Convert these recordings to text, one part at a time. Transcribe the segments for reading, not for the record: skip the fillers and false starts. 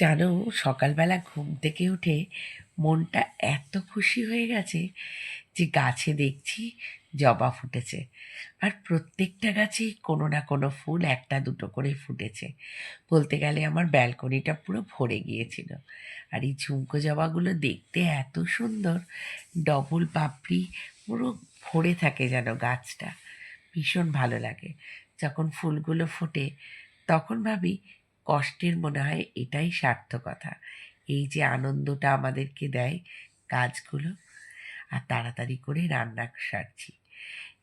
জানো, সকালবেলা ঘুম থেকে উঠে মনটা এত খুশি হয়ে গেছে যে গাছে দেখছি জবা ফুটেছে। আর প্রত্যেকটা গাছেই কোনো না কোনো ফুল একটা দুটো করে ফুটেছে। বলতে গেলে আমার ব্যালকনিটা পুরো ভরে গিয়েছিল। আর এই ঝুমকো জবাগুলো দেখতে এত সুন্দর, ডবল পাপড়ি, পুরো ভরে থাকে যেন গাছটা। ভীষণ ভালো লাগে যখন ফুলগুলো ফোটে। তখন ভাবি, কষ্টের মনে হয় এটাই সার্থকতা। এই যে আনন্দটা আমাদেরকে দেয় গাছগুলো। আর তাড়াতাড়ি করে রান্না সারছি,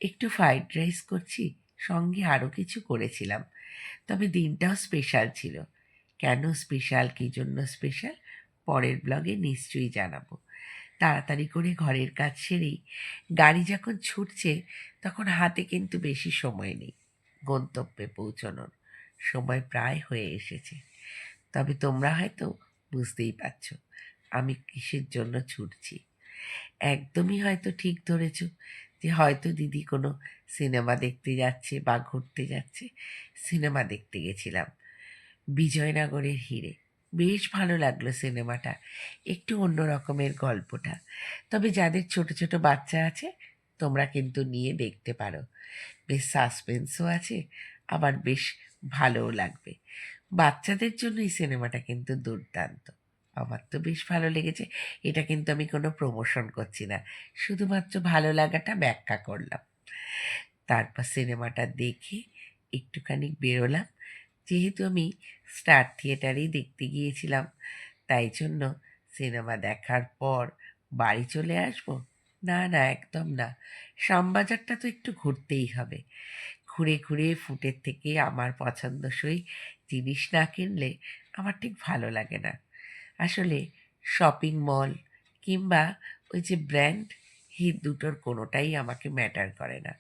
একটু ফ্রাইড রাইস করছি, সঙ্গে আরও কিছু করেছিলাম। তবে দিনটাও স্পেশাল ছিল। কেন স্পেশাল, কী জন্য স্পেশাল, পরের ব্লগে নিশ্চয়ই জানাবো। তাড়াতাড়ি করে ঘরের কাজ সেরেই গাড়ি যখন ছুটছে, তখন হাতে কিন্তু বেশি সময় নেই। গন্তব্যে পৌঁছানোর সময় প্রায় হয়ে এসেছে। তবে তোমরা হয়তো বুঝতেই পারছো আমি কিসের জন্য ছুটছি। একদমই হয়তো ঠিক ধরেছ যে হয়তো দিদি কোনো সিনেমা দেখতে যাচ্ছে বা ঘুরতে যাচ্ছে। সিনেমা দেখতে গেছিলাম, বিজয়নগরের হিরে। বেশ ভালো লাগলো সিনেমাটা, একটু অন্য রকমের গল্পটা। তবে যাদের ছোট ছোট বাচ্চা আছে, তোমরা কিন্তু নিয়ে দেখতে পারো। বেশ সাসপেন্সও আছে, আবার বেশ ভালোও লাগবে। বাচ্চাদের জন্য এই সিনেমাটা কিন্তু দুর্দান্ত। আমার তো বেশ ভালো লেগেছে। এটা কিন্তু আমি কোনো প্রমোশন করছি না, শুধুমাত্র ভালো লাগাটা ব্যাখ্যা করলাম। তারপর সিনেমাটা দেখে একটুখানি বেরোলাম। যেহেতু আমি স্টার থিয়েটারেই দেখতে গিয়েছিলাম, তাই জন্য সিনেমা দেখার পর বাড়ি চলে আসবো? না না, একদম না। শ্যামবাজারটা তো একটু ঘুরতেই হবে। ঘুরে ঘুরে ফুটের থেকে আমার পছন্দসই জিনিস না কিনলে আমার ঠিক ভালো লাগে না। আসলে শপিং মল কিংবা ওই যে ব্র্যান্ড, এই দুটোর কোনোটাই আমাকে ম্যাটার করে না।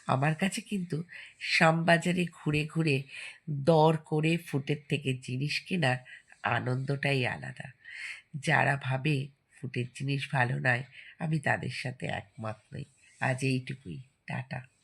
আমার কাছে কিন্তু শ্যামবাজারে ঘুরে ঘুরে দর করে ফুটের থেকে জিনিস কেনার আনন্দটাই আলাদা। যারা ভাবে ফুটের জিনিস ভালো নয়, আমি তাদের সাথে একমত নই। আজ এইটুকুই। টাটা।